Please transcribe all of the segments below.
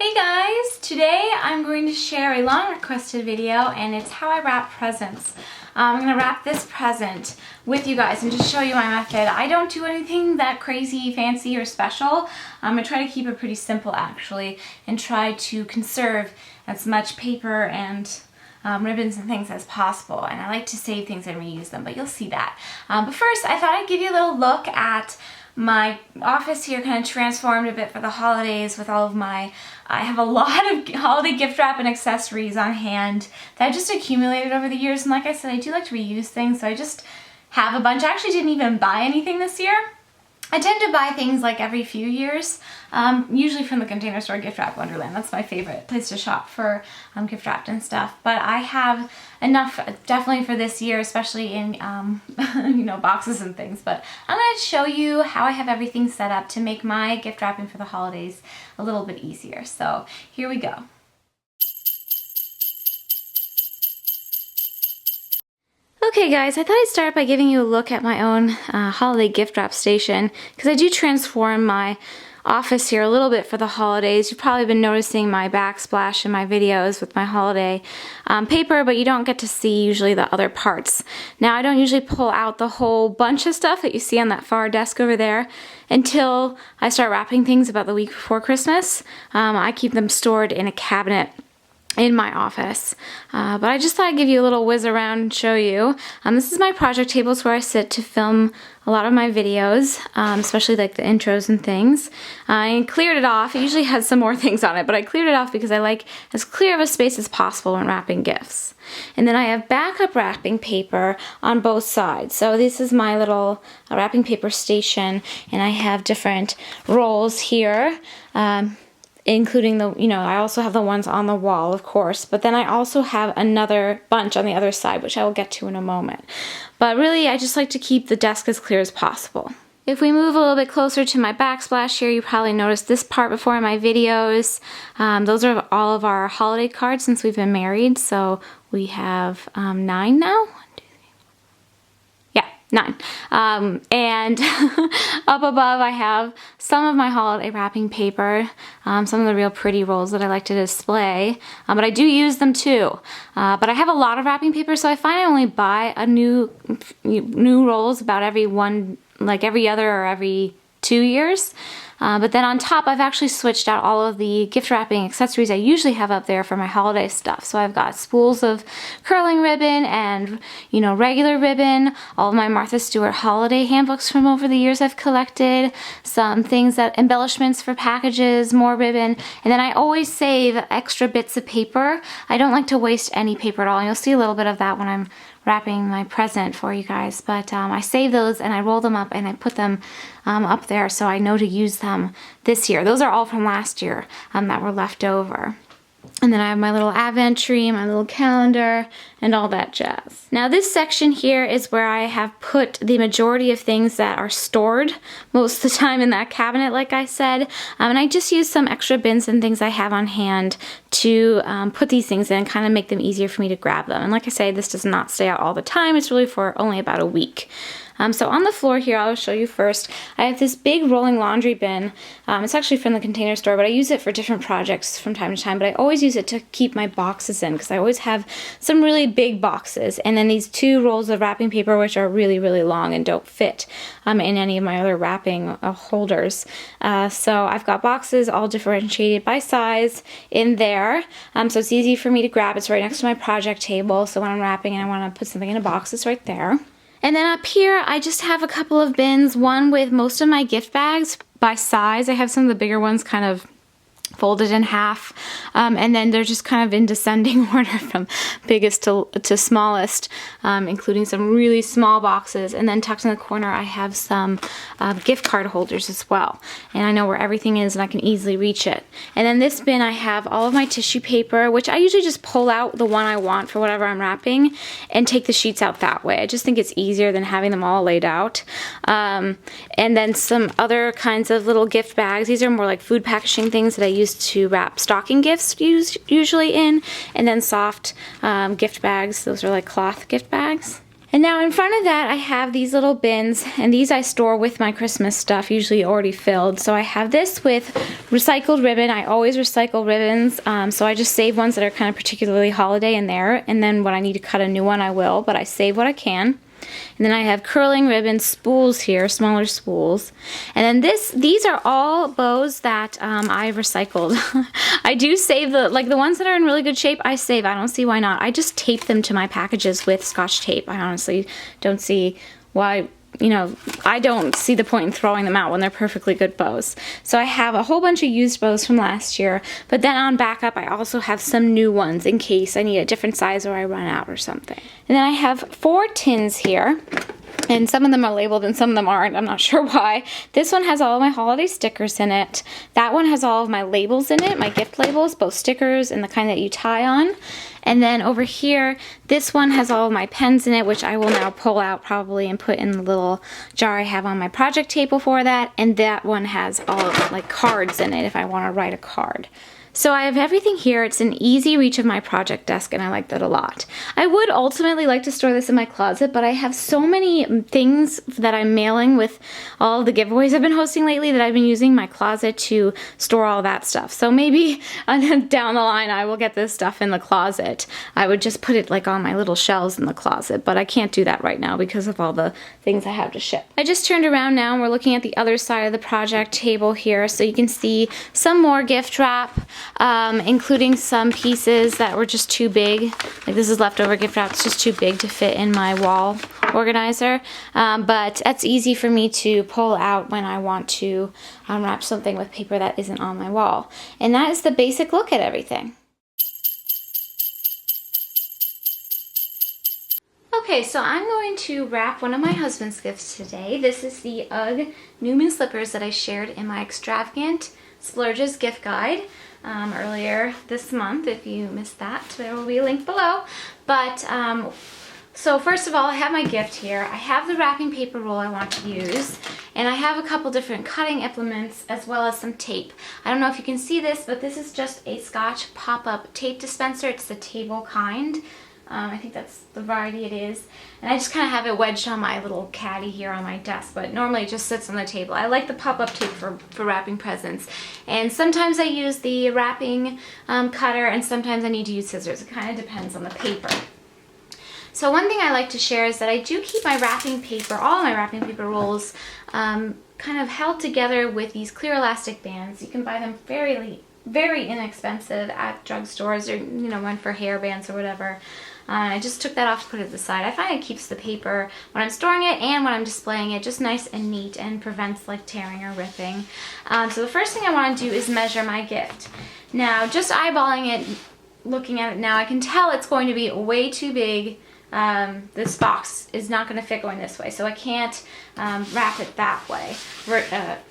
Hey guys! Today I'm going to share a long requested video and it's how I wrap presents. I'm going to wrap this present with you guys and just show you my method. I don't do anything that crazy, fancy, or special. I try to keep it pretty simple actually and try to conserve as much paper and ribbons and things as possible, and I like to save things and reuse them, but you'll see that. But first I thought I'd give you a little look at my office here, kind of transformed a bit for the holidays with all of my, I have a lot of holiday gift wrap and accessories on hand that I just accumulated over the years, and like I said, I do like to reuse things, so I just have a bunch. I actually didn't even buy anything this year. I tend to buy things like every few years, usually from the Container Store Gift Wrap Wonderland. That's my favorite place to shop for gift wrapped and stuff. But I have enough definitely for this year, especially in you know, boxes and things. But I'm going to show you how I have everything set up to make my gift wrapping for the holidays a little bit easier. So here we go. Okay guys, I thought I'd start by giving you a look at my own holiday gift wrap station, because I do transform my office here a little bit for the holidays. You've probably been noticing my backsplash in my videos with my holiday paper, but you don't get to see usually the other parts. Now I don't usually pull out the whole bunch of stuff that you see on that far desk over there until I start wrapping things about the week before Christmas. I keep them stored in a cabinet in my office. But I just thought I'd give you a little whiz around and show you. This is my project table. It's where I sit to film a lot of my videos, especially like the intros and things. I cleared it off. It usually has some more things on it, but I cleared it off because I like as clear of a space as possible when wrapping gifts. And then I have backup wrapping paper on both sides. So this is my little wrapping paper station, and I have different rolls here. Including the, you know, I also have the ones on the wall, of course, but then I also have another bunch on the other side, which I will get to in a moment. But really, I just like to keep the desk as clear as possible. If we move a little bit closer to my backsplash here, you probably noticed this part before in my videos. Those are all of our holiday cards since we've been married, so we have 9 now. 9. And up above I have some of my holiday wrapping paper, some of the real pretty rolls that I like to display, but I do use them too. But I have a lot of wrapping paper, so I find I only buy a new rolls about every other or every 2 years. But then on top, I've actually switched out all of the gift wrapping accessories I usually have up there for my holiday stuff. So I've got spools of curling ribbon and, you know, regular ribbon, all of my Martha Stewart holiday handbooks from over the years I've collected, some things that embellishments for packages, more ribbon, and then I always save extra bits of paper. I don't like to waste any paper at all, and you'll see a little bit of that when I'm wrapping my present for you guys, but I save those and I roll them up and I put them up there so I know to use them this year. Those are all from last year that were left over. And then I have my little advent tree, my little calendar, and all that jazz. Now this section here is where I have put the majority of things that are stored most of the time in that cabinet, like I said. And I just use some extra bins and things I have on hand to put these things in, kind of make them easier for me to grab them. And like I say, this does not stay out all the time. It's really for only about a week. So on the floor here, I'll show you first, I have this big rolling laundry bin. It's actually from the Container Store, but I use it for different projects from time to time, but I always use it to keep my boxes in, because I always have some really big boxes, and then these 2 rolls of wrapping paper, which are really, really long and don't fit in any of my other wrapping holders. So I've got boxes all differentiated by size in there, so it's easy for me to grab. It's right next to my project table, so when I'm wrapping and I want to put something in a box, it's right there. And then up here, I just have a couple of bins, one with most of my gift bags by size. I have some of the bigger ones kind of folded in half, and then they're just kind of in descending order from biggest to smallest, including some really small boxes. And then tucked in the corner I have some gift card holders as well, and I know where everything is and I can easily reach it. And then this bin I have all of my tissue paper, which I usually just pull out the one I want for whatever I'm wrapping and take the sheets out that way. I just think it's easier than having them all laid out. And then some other kinds of little gift bags. These are more like food packaging things that I use used to wrap stocking gifts usually in, and then soft gift bags. Those are like cloth gift bags. And now in front of that, I have these little bins, and these I store with my Christmas stuff, usually already filled. So I have this with recycled ribbon. I always recycle ribbons, so I just save ones that are kind of particularly holiday in there, and then when I need to cut a new one, I will, but I save what I can. And then I have curling ribbon spools here, smaller spools. And then these are all bows that I recycled. I do save the ones that are in really good shape, I save. I don't see why not. I just tape them to my packages with Scotch tape. I honestly don't see why, you know, I don't see the point in throwing them out when they're perfectly good bows. So I have a whole bunch of used bows from last year, but then on backup I also have some new ones in case I need a different size or I run out or something. And then I have 4 tins here, and some of them are labeled and some of them aren't. I'm not sure why. This one has all of my holiday stickers in it. That one has all of my labels in it, my gift labels, both stickers and the kind that you tie on. And then over here, this one has all of my pens in it, which I will now pull out probably and put in the little jar I have on my project table for that. And that one has all of, like, cards in it if I want to write a card. So I have everything here. It's an easy reach of my project desk, and I like that a lot. I would ultimately like to store this in my closet, but I have so many things that I'm mailing with all the giveaways I've been hosting lately that I've been using my closet to store all that stuff. So maybe down the line I will get this stuff in the closet. I would just put it like on my little shelves in the closet, but I can't do that right now because of all the things I have to ship. I just turned around now and we're looking at the other side of the project table here, so you can see some more gift wrap. Including some pieces that were just too big. Like this is leftover gift wrap. It's just too big to fit in my wall organizer. But that's easy for me to pull out when I want to unwrap something with paper that isn't on my wall. And that is the basic look at everything. Okay, so I'm going to wrap one of my husband's gifts today. This is the UGG Newman slippers that I shared in my extravagant splurges gift guide earlier this month. If you missed that, there will be a link below. But so first of all, I have my gift here. I have the wrapping paper roll I want to use, and I have a couple different cutting implements as well as some tape. I don't know if you can see this, but this is just a Scotch pop-up tape dispenser. It's the table kind. I think that's the variety it is. And I just kind of have it wedged on my little caddy here on my desk, but normally it just sits on the table. I like the pop-up tape for wrapping presents. And sometimes I use the wrapping cutter, and sometimes I need to use scissors. It kind of depends on the paper. So one thing I like to share is that I do keep my wrapping paper, all of my wrapping paper rolls, kind of held together with these clear elastic bands. You can buy them very inexpensive at drugstores, or, you know, one for hair bands or whatever. I just took that off to put it to the side. I find it keeps the paper, when I'm storing it and when I'm displaying it, just nice and neat and prevents like tearing or ripping. So the first thing I want to do is measure my gift. Now, just eyeballing it, looking at it now, I can tell it's going to be way too big. This box is not going to fit going this way, so I can't wrap it that way,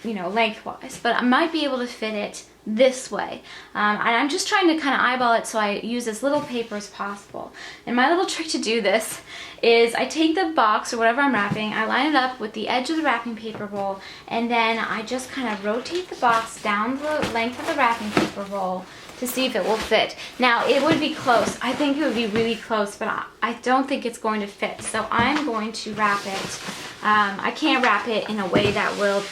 you know, lengthwise, but I might be able to fit it this way. And I'm just trying to kind of eyeball it so I use as little paper as possible. And my little trick to do this is I take the box or whatever I'm wrapping, I line it up with the edge of the wrapping paper roll, and then I just kind of rotate the box down the length of the wrapping paper roll to see if it will fit. Now, it would be close. I think it would be really close, but I don't think it's going to fit. So I'm going to wrap it. I can't wrap it in a way that will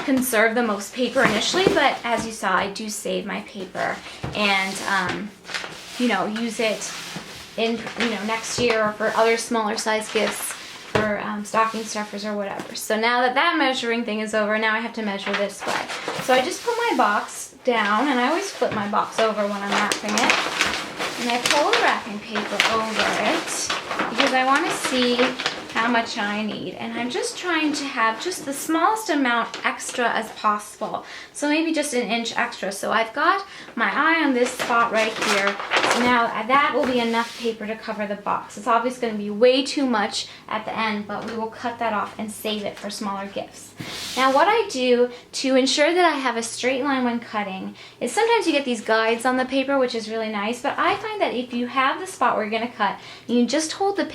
conserve the most paper initially, but as you saw, I do save my paper and you know, use it in, you know, next year or for other smaller size gifts, for stocking stuffers or whatever. So now that that measuring thing is over, now I have to measure this way. So I just put my box down, and I always flip my box over when I'm wrapping it, and I pull the wrapping paper over it because I want to see how much I need, and I'm just trying to have just the smallest amount extra as possible, so maybe just an inch extra. So I've got my eye on this spot right here, so now that will be enough paper to cover the box. It's obviously going to be way too much at the end, but we will cut that off and save it for smaller gifts. Now what I do to ensure that I have a straight line when cutting is sometimes you get these guides on the paper, which is really nice, but I find that if you have the spot where you're going to cut, you can just hold the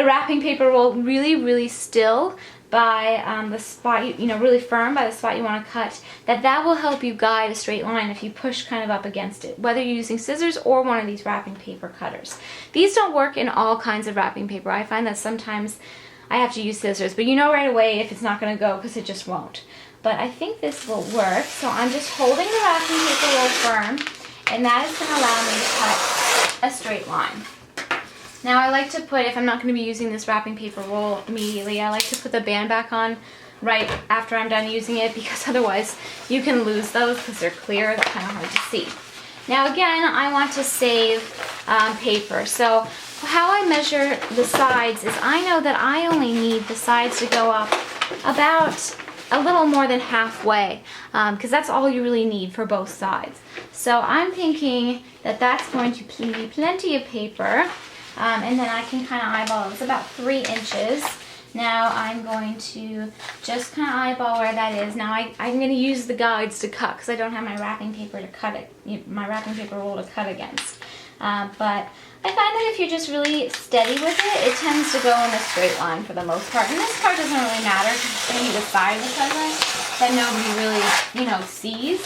wrapping paper roll really still, by the spot, you know, really firm by the spot you want to cut, that will help you guide a straight line if you push kind of up against it, whether you're using scissors or one of these wrapping paper cutters. These don't work in all kinds of wrapping paper. I find that sometimes I have to use scissors, but you know right away if it's not going to go because it just won't. But I think this will work, so I'm just holding the wrapping paper roll firm, and that is going to allow me to cut a straight line. Now I like to put, if I'm not going to be using this wrapping paper roll immediately, I like to put the band back on right after I'm done using it, because otherwise you can lose those because they're clear. They're kind of hard to see. Now again, I want to save paper. So how I measure the sides is I know that I only need the sides to go up about a little more than halfway, because that's all you really need for both sides. So I'm thinking that that's going to be plenty of paper. And then I can kind of eyeball it. It's about 3 inches. Now I'm going to just kind of eyeball where that is. Now I'm going to use the guides to cut because I don't have my wrapping paper to cut it, my wrapping paper roll to cut against. But I find that if you're just really steady with it, it tends to go in a straight line for the most part. And this part doesn't really matter because it's going to be the side of the present that nobody really, you know, sees.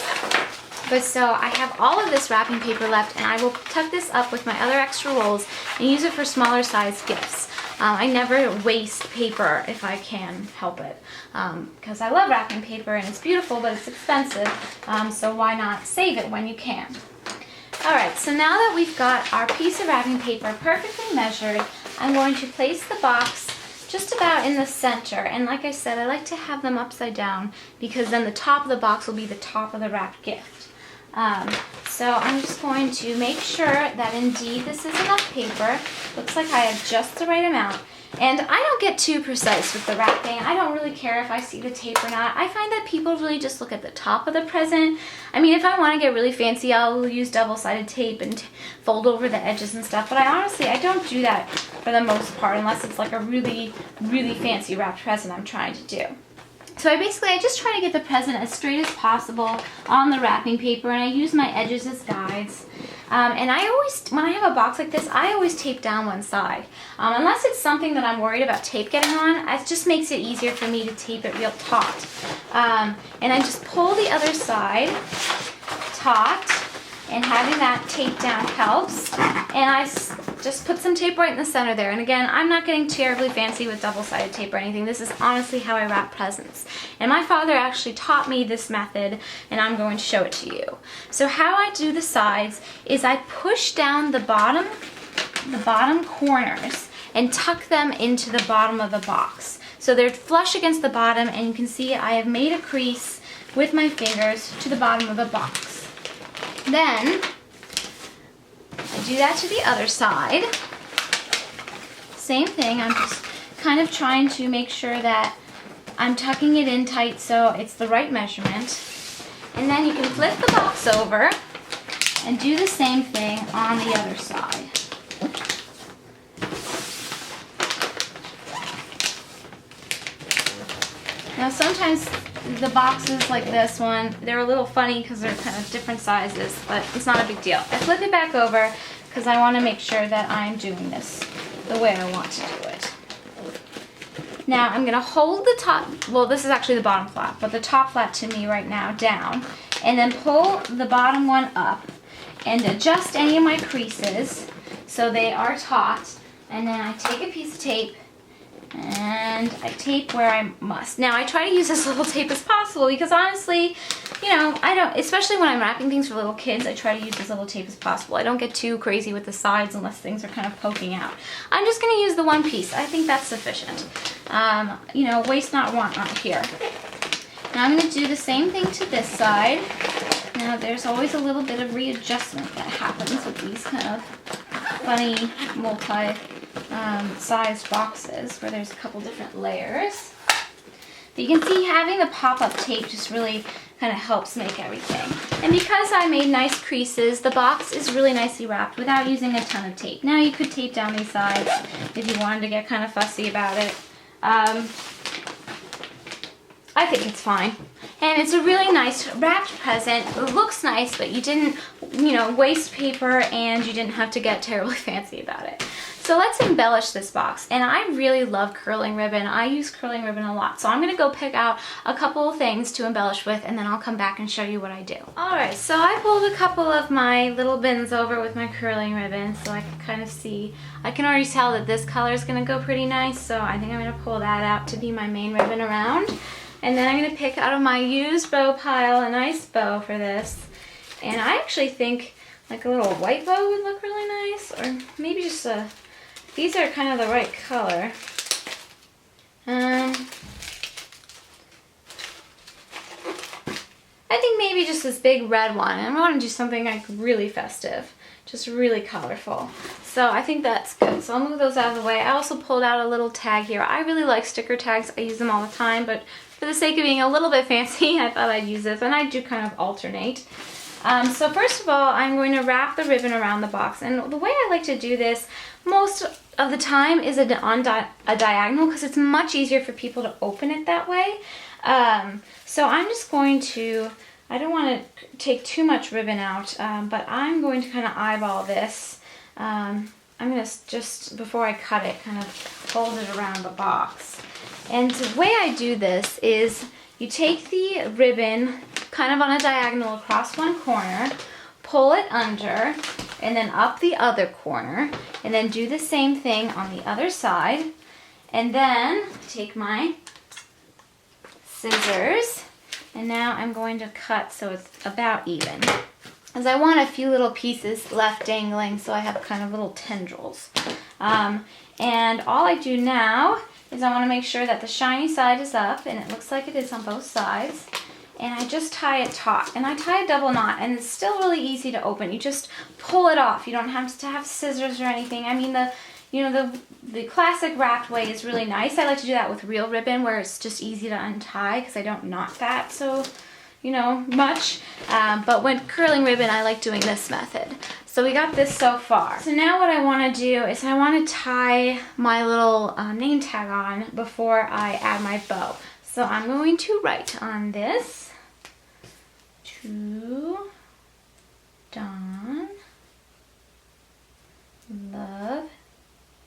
But so I have all of this wrapping paper left, and I will tuck this up with my other extra rolls and use it for smaller size gifts. I never waste paper if I can help it, because I love wrapping paper and it's beautiful, but it's expensive, so why not save it when you can? Alright, so now that we've got our piece of wrapping paper perfectly measured, I'm going to place the box just about in the center, and like I said, I like to have them upside down because then the top of the box will be the top of the wrapped gift. So I'm just going to make sure that indeed this is enough paper. Looks like I have just the right amount. And I don't get too precise with the wrapping. I don't really care if I see the tape or not. I find that people really just look at the top of the present. I mean, if I want to get really fancy, I'll use double-sided tape and fold over the edges and stuff. But I don't do that for the most part unless it's like a really, really fancy wrapped present I'm trying to do. So I just try to get the present as straight as possible on the wrapping paper, and I use my edges as guides. And I always, when I have a box like this, I always tape down one side. Unless it's something that I'm worried about tape getting on, it just makes it easier for me to tape it real taut. And I just pull the other side taut, and having that tape down helps. And I just put some tape right in the center there. And again, I'm not getting terribly fancy with double-sided tape or anything. This is honestly how I wrap presents. And my father actually taught me this method, and I'm going to show it to you. So how I do the sides is I push down the bottom corners and tuck them into the bottom of the box. So they're flush against the bottom, and you can see I have made a crease with my fingers to the bottom of the box. Then I do that to the other side. Same thing, I'm just kind of trying to make sure that I'm tucking it in tight so it's the right measurement. And then you can flip the box over and do the same thing on the other side. Now sometimes the boxes like this one, they're a little funny because they're kind of different sizes, but it's not a big deal. I flip it back over because I want to make sure that I'm doing this the way I want to do it. Now I'm going to hold the top, well this is actually the bottom flap, but the top flap to me right now down, and then pull the bottom one up and adjust any of my creases so they are taut, and then I take a piece of tape and I tape where I must. Now I try to use as little tape as possible because honestly, you know, I don't, especially when I'm wrapping things for little kids, I try to use as little tape as possible. I don't get too crazy with the sides unless things are kind of poking out. I'm just going to use the one piece. I think that's sufficient. You know, waste not, want not here. Now I'm going to do the same thing to this side. Now there's always a little bit of readjustment that happens with these kind of funny multi-sized boxes where there's a couple different layers. But you can see having the pop-up tape just really kind of helps make everything. And because I made nice creases, the box is really nicely wrapped without using a ton of tape. Now you could tape down these sides if you wanted to get kind of fussy about it. I think it's fine. And it's a really nice wrapped present. It looks nice, but you didn't, you know, waste paper and you didn't have to get terribly fancy about it. So So let's embellish this box. And I really love curling ribbon. I use curling ribbon a lot. So I'm gonna go pick out a couple of things to embellish with, and then I'll come back and show you what I do. All right, so I pulled a couple of my little bins over with my curling ribbon so I can kind of see. I can already tell that this color is gonna go pretty nice, so I think I'm gonna pull that out to be my main ribbon around. And then I'm gonna pick out of my used bow pile a nice bow for this. And I actually think like a little white bow would look really nice, or maybe just a, these are kind of the right color. I think maybe just this big red one. I want to do something like really festive, just really colorful. So I think that's good. So I'll move those out of the way. I also pulled out a little tag here. I really like sticker tags. I use them all the time, but for the sake of being a little bit fancy, I thought I'd use this, and I do kind of alternate. So first of all, I'm going to wrap the ribbon around the box, and the way I like to do this most of the time is a diagonal, because it's much easier for people to open it that way. So I'm just going to, I don't want to take too much ribbon out, but I'm going to kind of eyeball this. I'm going to just, before I cut it, kind of fold it around the box. And the way I do this is you take the ribbon kind of on a diagonal across one corner, pull it under, and then up the other corner, and then do the same thing on the other side. And then take my scissors, and now I'm going to cut so it's about even, as I want a few little pieces left dangling so I have kind of little tendrils. And all I do now is I want to make sure that the shiny side is up, and it looks like it is on both sides. And I just tie it taut, and I tie a double knot, and it's still really easy to open. You just pull it off. You don't have to have scissors or anything. I mean, the classic wrapped way is really nice. I like to do that with real ribbon, where it's just easy to untie because I don't knot that so, much. But when curling ribbon, I like doing this method. So we got this so far. So now what I want to do is I want to tie my little name tag on before I add my bow. So I'm going to write on this, to Dawn, Love,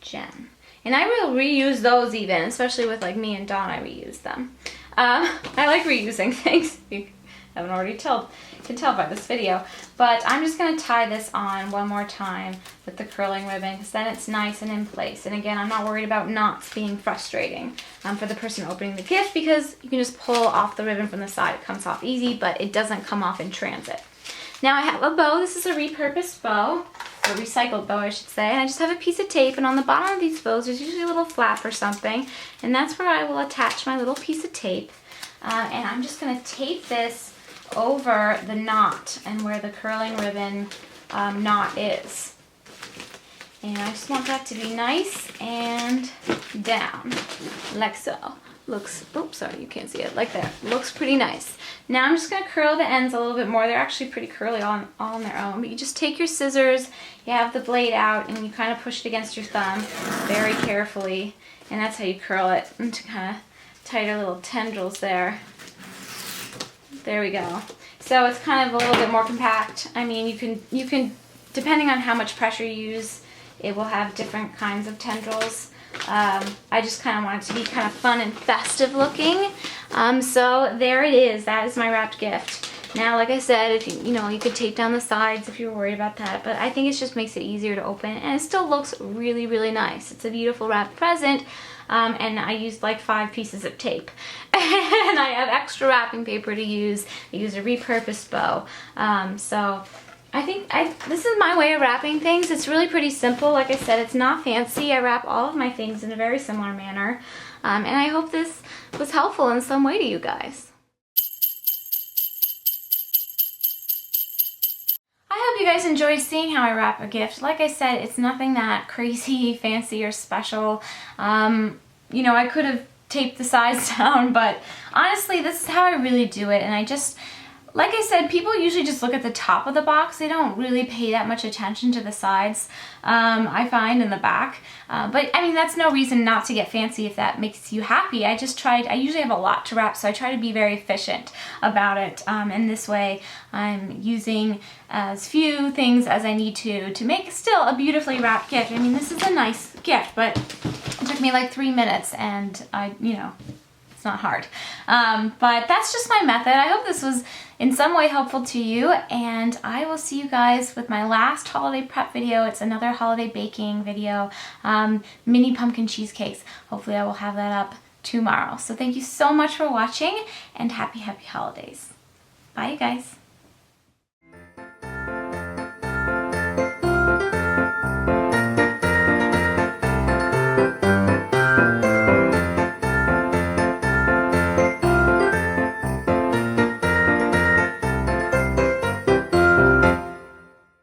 Jen. And I will reuse those even, especially with like me and Dawn, I reuse them. I like reusing things. You haven't already can tell by this video. But I'm just going to tie this on one more time with the curling ribbon, because then it's nice and in place. And again, I'm not worried about knots being frustrating for the person opening the gift, because you can just pull off the ribbon from the side. It comes off easy, but it doesn't come off in transit. Now I have a bow. This is a repurposed bow, or recycled bow I should say, and I just have a piece of tape, and on the bottom of these bows there's usually a little flap or something, and that's where I will attach my little piece of tape. And I'm just going to tape this over the knot and where the curling ribbon knot is. And I just want that to be nice and down, like so. Looks, oops, sorry, you can't see it, like that. Looks pretty nice. Now I'm just going to curl the ends a little bit more. They're actually pretty curly all on their own, but you just take your scissors, you have the blade out, and you kind of push it against your thumb very carefully, and that's how you curl it into kind of tighter little tendrils there. There we go. So it's kind of a little bit more compact. I mean, you can, depending on how much pressure you use, it will have different kinds of tendrils. I just kind of want it to be kind of fun and festive looking. So there it is. That is my wrapped gift. Now, like I said, if you could tape down the sides if you're worried about that, but I think it just makes it easier to open, and it still looks really, really nice. It's a beautiful wrapped present. And I used like 5 pieces of tape. And I have extra wrapping paper to use. I use a repurposed bow. So I think this is my way of wrapping things. It's really pretty simple. Like I said, it's not fancy. I wrap all of my things in a very similar manner. And I hope this was helpful in some way to you guys. I hope you guys enjoyed seeing how I wrap a gift. Like I said, it's nothing that crazy, fancy, or special. I could have taped the sides down, but honestly, this is how I really do it. And I just like I said, people usually just look at the top of the box. They don't really pay that much attention to the sides, I find, in the back. But I mean, that's no reason not to get fancy if that makes you happy. I usually have a lot to wrap, so I try to be very efficient about it. And this way I'm using as few things as I need to make still a beautifully wrapped gift. I mean, this is a nice gift, but it took me like 3 minutes, and it's not hard. But that's just my method. I hope this was in some way helpful to you, and I will see you guys with my last holiday prep video. It's another holiday baking video, mini pumpkin cheesecakes. Hopefully I will have that up tomorrow. So thank you so much for watching, and happy holidays. Bye, you guys.